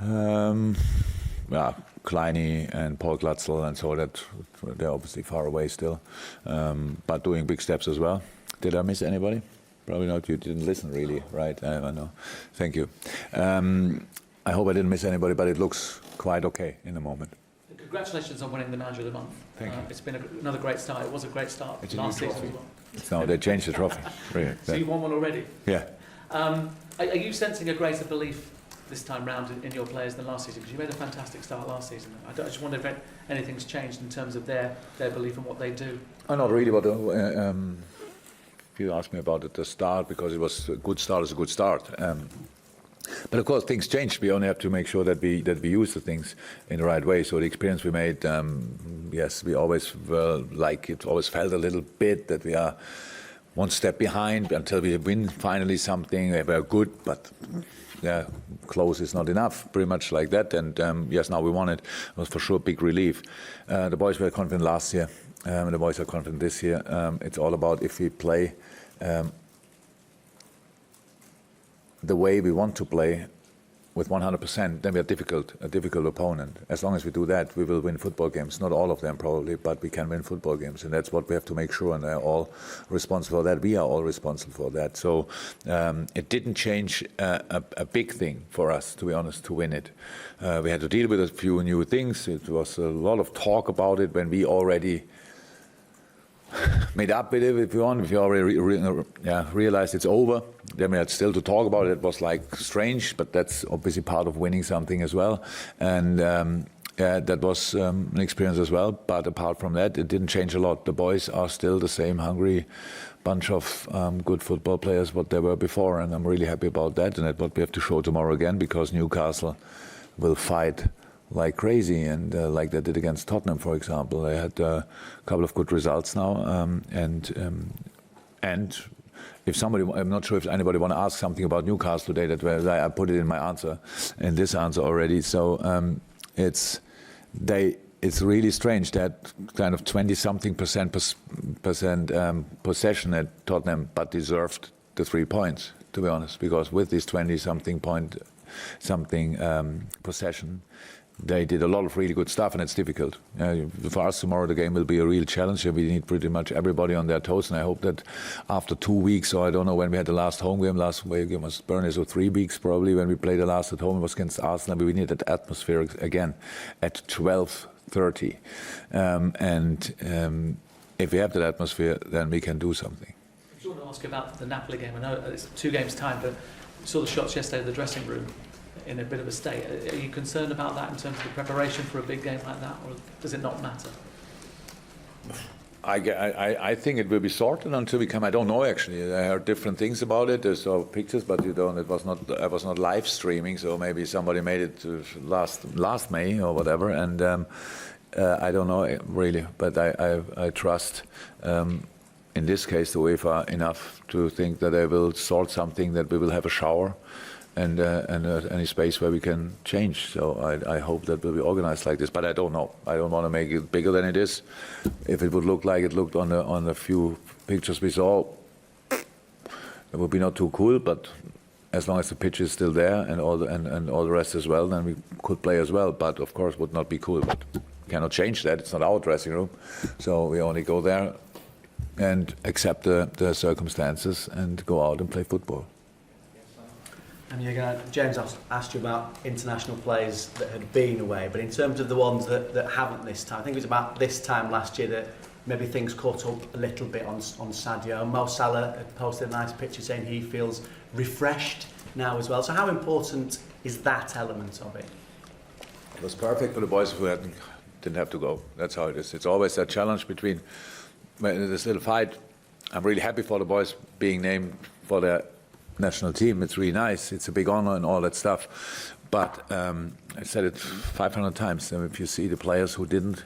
Yeah, Kleiny and Paul Glatzel, and so that they're obviously far away still, but doing big steps as well. Did I miss anybody? Probably not. You didn't listen really, right? I know. Thank you. I hope I didn't miss anybody, but it looks quite okay in the moment. Congratulations on winning the Manager of the Month. Thank you. It's been another great start. It was a great start last season as well. No, they changed the trophy. Really. So you won one already? Yeah. Are you sensing a greater belief this time round in your players than last season? Because you made a fantastic start last season. I just wonder if anything's changed in terms of their belief in what they do. Not really, but if you ask me about it, the start, because it was a good start, is a good start. But of course, things changed. We only have to make sure that we use the things in the right way. So the experience we made, yes, we always were like, it always felt a little bit that we are one step behind until we win finally something. We were good, but yeah, close is not enough, pretty much like that. And yes, now we won it. It was for sure a big relief. The boys were confident last year, and the boys are confident this year. It's all about if we play the way we want to play with 100%, then we are a difficult opponent. As long as we do that, we will win football games. Not all of them probably, but we can win football games, and that's what we have to make sure, and they're all responsible for that. We are all responsible for that. So it didn't change a big thing for us, to be honest, to win it. We had to deal with a few new things. It was a lot of talk about it when we already made up with it, if you want. If you already realized it's over, then we had still to talk about it. It was like strange, but that's obviously part of winning something as well. And that was an experience as well. But apart from that, it didn't change a lot. The boys are still the same hungry bunch of good football players what they were before, and I'm really happy about that. And that's what we have to show tomorrow again, because Newcastle will fight like crazy, and like they did against Tottenham, for example. They had a couple of good results now, and if somebody, I'm not sure if anybody want to ask something about Newcastle today, that I put it in my answer, in this answer already. So it's really strange that kind of 20-something percent possession at Tottenham, but deserved the 3 points, to be honest, because with this 20-something possession, they did a lot of really good stuff, and it's difficult. For us tomorrow, the game will be a real challenge. We need pretty much everybody on their toes, and I hope that after 2 weeks, or I don't know when we had the last home game, last away game was Burnley, so 3 weeks probably, when we played the last at home, it was against Arsenal. We need that atmosphere again at 12:30. If we have that atmosphere, then we can do something. I just want to ask about the Napoli game. I know it's 2 games' time, but you saw the shots yesterday in the dressing room in a bit of a state. Are you concerned about that in terms of the preparation for a big game like that, or does it not matter? I think it will be sorted until we come. I don't know actually. I heard different things about it. I saw pictures, but you don't. It was not. I was not live streaming, so maybe somebody made it to last May or whatever. And I don't know really, but I trust. In this case, the UEFA enough to think that they will sort something, that we will have a shower and any space where we can change. So I hope that will be organized like this, but I don't know. I don't want to make it bigger than it is. If it would look like it looked on the few pictures we saw, it would be not too cool, but as long as the pitch is still there and all the rest as well, then we could play as well. But of course, would not be cool. But we cannot change that. It's not our dressing room, so we only go there and accept the circumstances and go out and play football. And James asked you about international players that had been away, but in terms of the ones that haven't this time, I think it was about this time last year that maybe things caught up a little bit on Sadio. Mo Salah had posted a nice picture saying he feels refreshed now as well. So how important is that element of it? It was perfect for the boys who didn't have to go. That's how it is. It's always a challenge between this little fight. I'm really happy for the boys being named for their national team. It's really nice. It's a big honor and all that stuff. But I said it 500 times. And if you see the players who didn't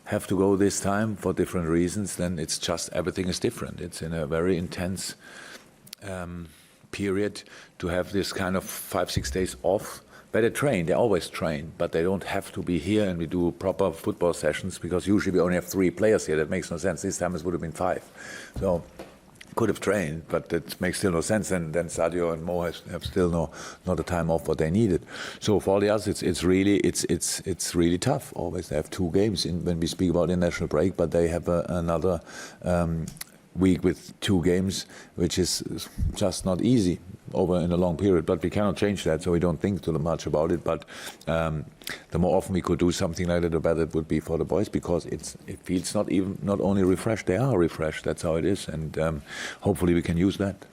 have to go this time for different reasons, then it's just everything is different. It's in a very intense period to have this kind of 5-6 days off. Where they train, they always train, but they don't have to be here, and we do proper football sessions because usually we only have 3 players here. That makes no sense. This time it would have been 5. So could have trained, but it makes still no sense. And then Sadio and Mo have still not the time off what they needed. So for all the others, it's really tough. Always they have 2 games when we speak about international break, but they have another week with 2 games, which is just not easy over in a long period. But we cannot change that, so we don't think too much about it. But the more often we could do something like that, the better it would be for the boys, because it feels not only refreshed, they are refreshed. That's how it is, and hopefully we can use that.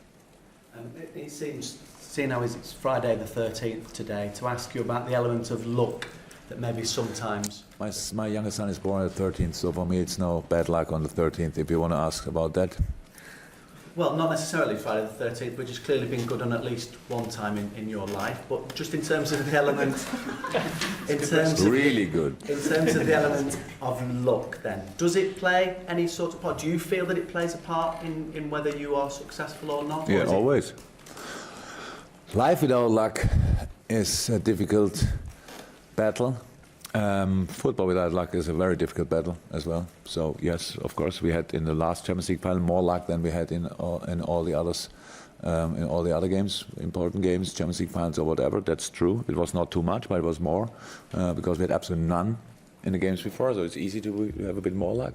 It seems, seeing how it's Friday the 13th today, to ask you about the element of luck that maybe sometimes... My youngest son is born on the 13th, so for me it's no bad luck on the 13th, if you want to ask about that. Well, not necessarily Friday the 13th, but just clearly been good on at least one time in your life. But just in terms of the element... really good. In terms of the element of luck then, does it play any sort of part? Do you feel that it plays a part in whether you are successful or not? Yeah, always. Life without luck is a difficult battle. Football without luck is a very difficult battle as well. So yes, of course, we had in the last Champions League final more luck than we had in all the others, in all the other games, important games, Champions League finals or whatever. That's true. It was not too much, but it was more because we had absolutely none in the games before. So it's easy to have a bit more luck.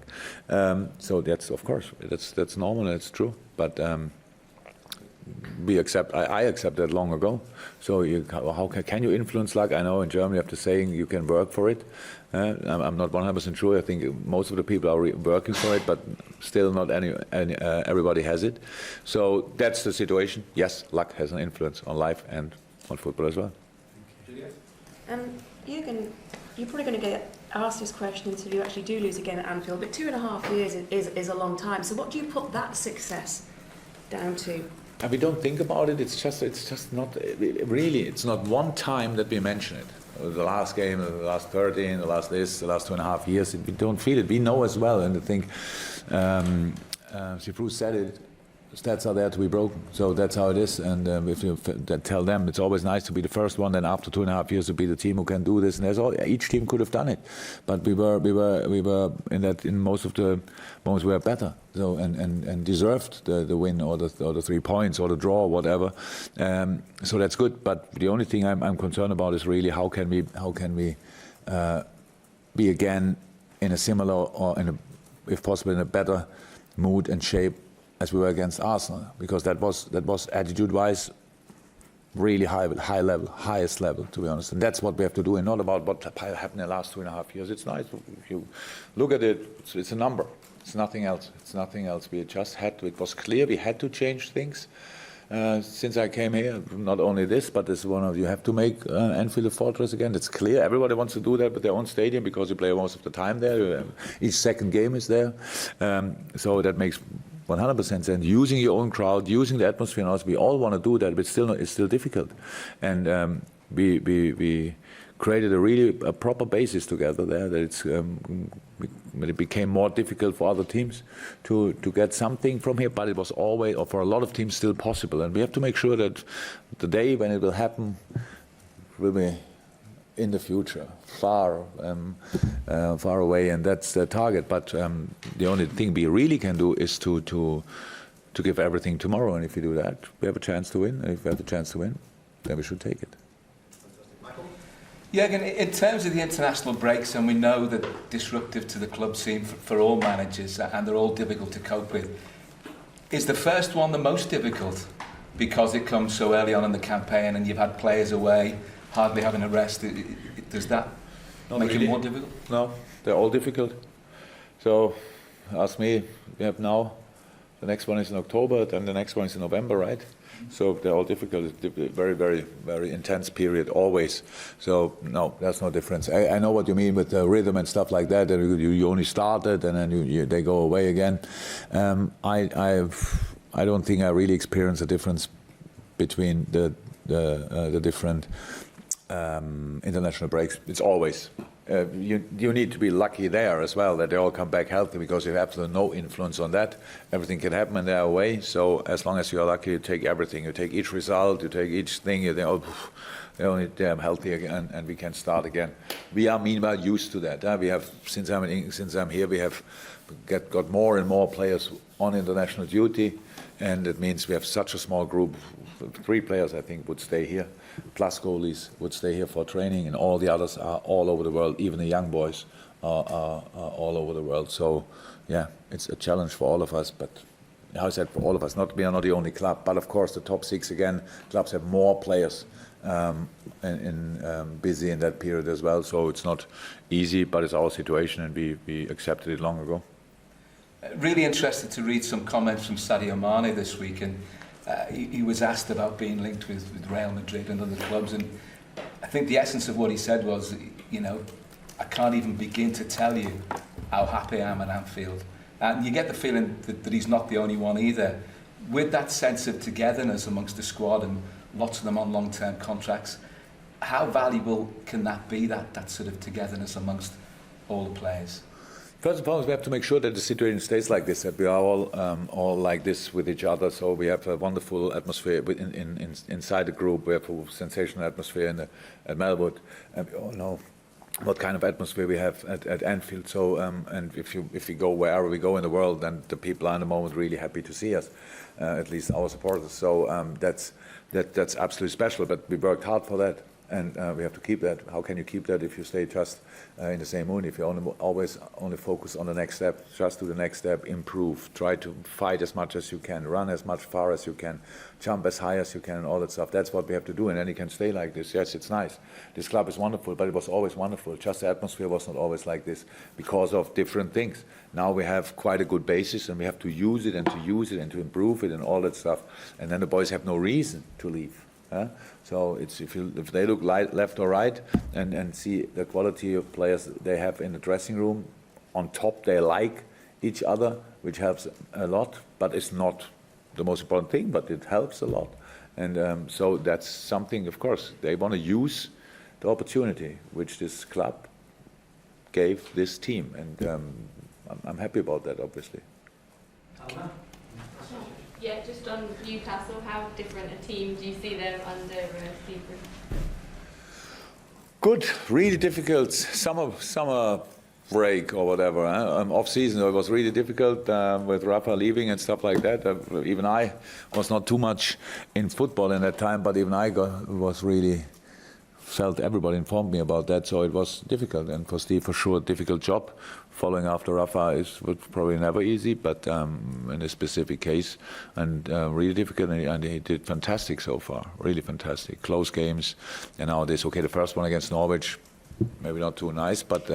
So that's, of course, that's normal. That's true. But I accept that long ago. So how can you influence luck? I know in Germany you have the saying you can work for it. I'm not 100% sure. I think most of the people are working for it, but still not everybody has it. So that's the situation. Yes, luck has an influence on life and on football as well. Jurgun, you're probably going to get asked this question until you actually do lose a game at Anfield, but 2.5 years is a long time. So what do you put that success down to? And we don't think about it. It's just not really. It's not one time that we mention it. The last game, the last 13, the last 2.5 years. We don't feel it. We know as well, and I think Sifru said it. Stats are there to be broken, so that's how it is. And if you tell them, it's always nice to be the first one. Then after 2.5 years, to be the team who can do this. And each team could have done it, but we were in most of the moments we were better. So and deserved the win or the 3 points or the draw or whatever. So that's good. But the only thing I'm concerned about is really how can we be again in a similar or if possible in a better mood and shape as we were against Arsenal, because that was attitude-wise really high level, highest level, to be honest. And that's what we have to do, and not about what happened in the last 2.5 years. It's nice. If you look at it, it's a number. It's nothing else. It's nothing else. We just had to. It was clear we had to change things. Since I came here, not only this, but this one of you have to make Anfield a fortress again. It's clear. Everybody wants to do that with their own stadium because you play most of the time there. Each second game is there, so that makes 100% sense. Using your own crowd, using the atmosphere, and also we all want to do that, but it's still difficult. And we created a proper basis together there. That it became more difficult for other teams to get something from here, but it was always, or for a lot of teams, still possible. And we have to make sure that the day when it will happen will be in the future, far away, and that's the target. But the only thing we really can do is to give everything tomorrow. And if we do that, we have a chance to win. And if we have the chance to win, then we should take it. Yeah, again, in terms of the international breaks, and we know that disruptive to the club scene for all managers, and they're all difficult to cope with. Is the first one the most difficult because it comes so early on in the campaign and you've had players away, hardly having a rest? Does that make it more difficult? No, they're all difficult. So, ask me, we have now, the next one is in October, then the next one is in November, right? So they're all difficult. It's a very, very, very intense period, always. So, no, that's no difference. I know what you mean with the rhythm and stuff like that. You only started and then they go away again. I don't think I really experience a difference between the different international breaks. It's always you need to be lucky there as well that they all come back healthy, because you have absolutely no influence on that. Everything can happen and they're away. So as long as you are lucky, you take everything. You take each result. You take each thing. You think, oh, they're healthy again, and we can start again. We are meanwhile used to that. We have since I'm here, we have got more and more players on international duty, and it means we have such a small group. 3 players, I think, would stay here, plus goalies would stay here for training, and all the others are all over the world. Even the young boys are all over the world. So, yeah, it's a challenge for all of us. But how I said, for all of us, we are not the only club. But of course, the top 6 again, clubs have more players busy in that period as well. So it's not easy, but it's our situation, and we accepted it long ago. Really interested to read some comments from Sadio Mane this week, and he was asked about being linked with Real Madrid and other clubs, and I think the essence of what he said was, I can't even begin to tell you how happy I am at Anfield. And you get the feeling that he's not the only one either. With that sense of togetherness amongst the squad, and lots of them on long-term contracts, how valuable can that be, that sort of togetherness amongst all the players? First and foremost, we have to make sure that the situation stays like this, that we are all like this with each other. So we have a wonderful atmosphere inside the group. We have a sensational atmosphere at Melwood, and we all know what kind of atmosphere we have at Anfield. So, and if we go wherever we go in the world, then the people are in the moment really happy to see us, at least our supporters. So that's absolutely special. But we worked hard for that. And we have to keep that. How can you keep that if you stay just in the same mood? If you always only focus on the next step, just do the next step, improve, try to fight as much as you can, run as much far as you can, jump as high as you can, and all that stuff. That's what we have to do, and then you can stay like this. Yes, it's nice. This club is wonderful, but it was always wonderful. Just the atmosphere was not always like this because of different things. Now we have quite a good basis, and we have to use it and to improve it and all that stuff. And then the boys have no reason to leave. So it's if they look left or right and see the quality of players they have in the dressing room, on top they like each other, which helps a lot, but it's not the most important thing, but it helps a lot. And so that's something, of course, they want to use the opportunity which this club gave this team, and I'm happy about that, obviously. Yeah, just on Newcastle, how different a team do you see them under Steve? Good, really difficult summer break or whatever. Off season, it was really difficult with Rafa leaving and stuff like that. Even I was not too much in football in that time, but even I was really felt everybody informed me about that, so it was difficult. And for Steve, for sure, difficult job. Following after Rafa was probably never easy, but in a specific case, and really difficult. And he did fantastic so far, really fantastic. Close games, and nowadays, okay, the first one against Norwich, maybe not too nice, but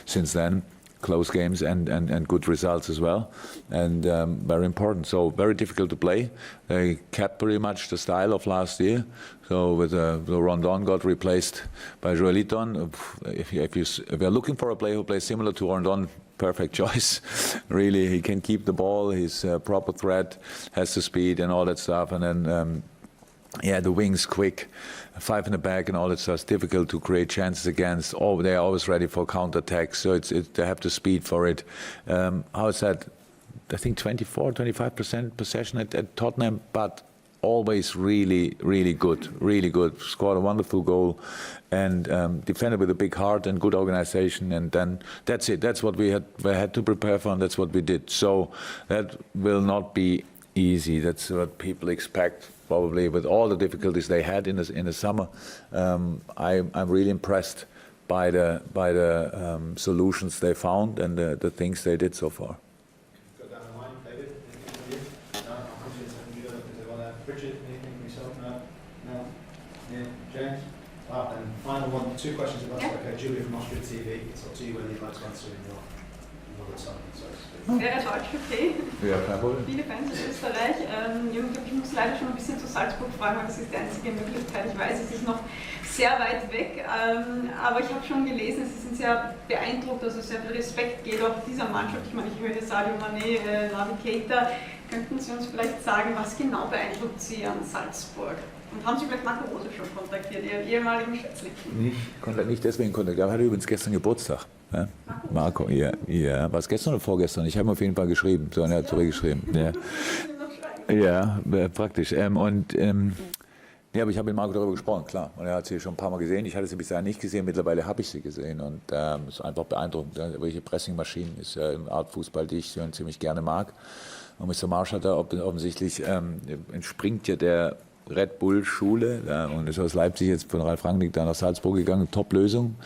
since then, close games and good results as well, and very important. So very difficult to play. They kept pretty much the style of last year. So with Rondon got replaced by Joeliton. If you're looking for a player who plays similar to Rondon, perfect choice. Really, he can keep the ball. He's a proper threat, has the speed and all that stuff, and then. The wings quick, 5 in the back and all that stuff. It's difficult to create chances against. They're always ready for counter-attack, so they have the speed for it. How is that? I think 25% possession at Tottenham, but always really, really good, really good. Scored a wonderful goal and defended with a big heart and good organization. And then that's it. That's what we had to prepare for, and that's what we did. So that will not be easy. That's what people expect. Probably with all the difficulties they had in the summer, I'm really impressed by the solutions they found and the things they did so far. Got down the line, David. Anything from you? No, I'll come to you in a second. You got anything on that? Richard, anything from yourself? No. Yeah, James. Wow. And final one, 2 questions if that's okay. Julia from Austria TV. It's up to you whether you'd like to answer in your other side. Wäre Deutsch okay? Ja, kein Problem. Viele Fans in Österreich. Jürgen, ich muss leider schon ein bisschen zu Salzburg fragen, weil das ist die einzige Möglichkeit. Ich weiß, es ist noch sehr weit weg, aber ich habe schon gelesen, Sie sind sehr beeindruckt, also sehr viel Respekt geht auch dieser Mannschaft. Ich meine, ich höre Sadio Mane, Naby Keita. Könnten Sie uns vielleicht sagen, was genau beeindruckt Sie an Salzburg? Und haben Sie vielleicht Marco Rose schon kontaktiert, Ihren ehemaligen Schätzling? Nicht deswegen kontaktiert. Er hatte übrigens gestern Geburtstag. Ja? Marco, ja. War es gestern oder vorgestern? Ich habe ihm auf jeden Fall geschrieben. So, er hat zurückgeschrieben. Ja, praktisch. Ja, aber ich habe mit Marco darüber gesprochen, klar. Und er hat sie schon ein paar Mal gesehen. Ich hatte sie bisher nicht gesehen, mittlerweile habe ich sie gesehen. Und es ist einfach beeindruckend. Welche Pressingmaschinen ist ja eine Art Fußball, die ich ziemlich gerne mag. Und Mr. Marsh hat da offensichtlich, entspringt ja der Red Bull-Schule und ist aus Leipzig jetzt von Ralf Rangnick da nach Salzburg gegangen. Top-Lösung.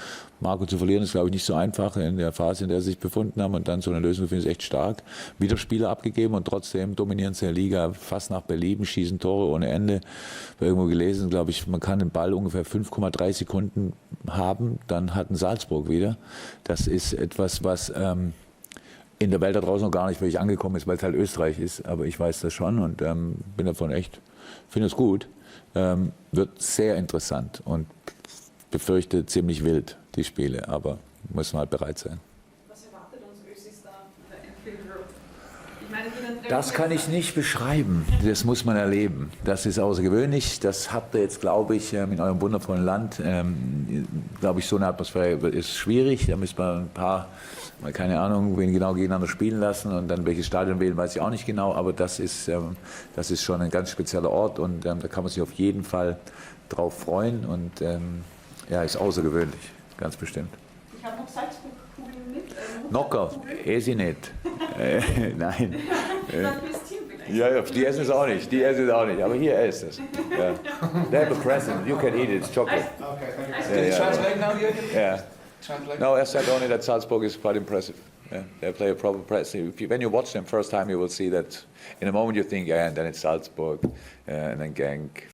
Marco zu verlieren ist, glaube ich, nicht so einfach in der Phase, in der sie sich befunden haben. Und dann so eine Lösung finde ich echt stark. Wieder Spieler abgegeben und trotzdem dominieren sie in der Liga fast nach Belieben, schießen Tore ohne Ende. Ich habe irgendwo gelesen, glaube ich, man kann den Ball ungefähr 5,3 Sekunden haben, dann hat ein Salzburg wieder. Das ist etwas, was in der Welt da draußen noch gar nicht wirklich angekommen ist, weil es halt Österreich ist. Aber ich weiß das schon und bin davon echt, finde es gut. Wird sehr interessant und befürchte ziemlich wild, die Spiele. Aber müssen wir halt bereit sein. Was erwartet uns Ösis da in der Anfield Road? Ich meine, Das kann ich nicht beschreiben. Das muss man erleben. Das ist außergewöhnlich. Das habt ihr jetzt, glaube ich, in eurem wundervollen Land. Glaube ich, so eine Atmosphäre ist schwierig. Da müssen wir ein paar, keine Ahnung, wen genau gegeneinander spielen lassen und dann welches Stadion wählen, weiß ich auch nicht genau. Aber das ist schon ein ganz spezieller Ort und da kann man sich auf jeden Fall drauf freuen und ja, ist außergewöhnlich, ganz bestimmt. Ich habe noch Salzburg-Kugeln mit. Nocker, sie nicht. Nein. Dann fürs Team vielleicht. Ja, die essen es auch nicht. Die essen es auch nicht. Aber hier esst es. Yeah. They have a present. You can eat it. It's chocolate. Okay, thank you. Can you translate now, Jurgen? Yeah. Translate? No, I said only that Salzburg is quite impressive. Yeah, they play a proper press. When you watch them first time, you will see that in a moment you think, yeah, and then it's Salzburg, and then Genk,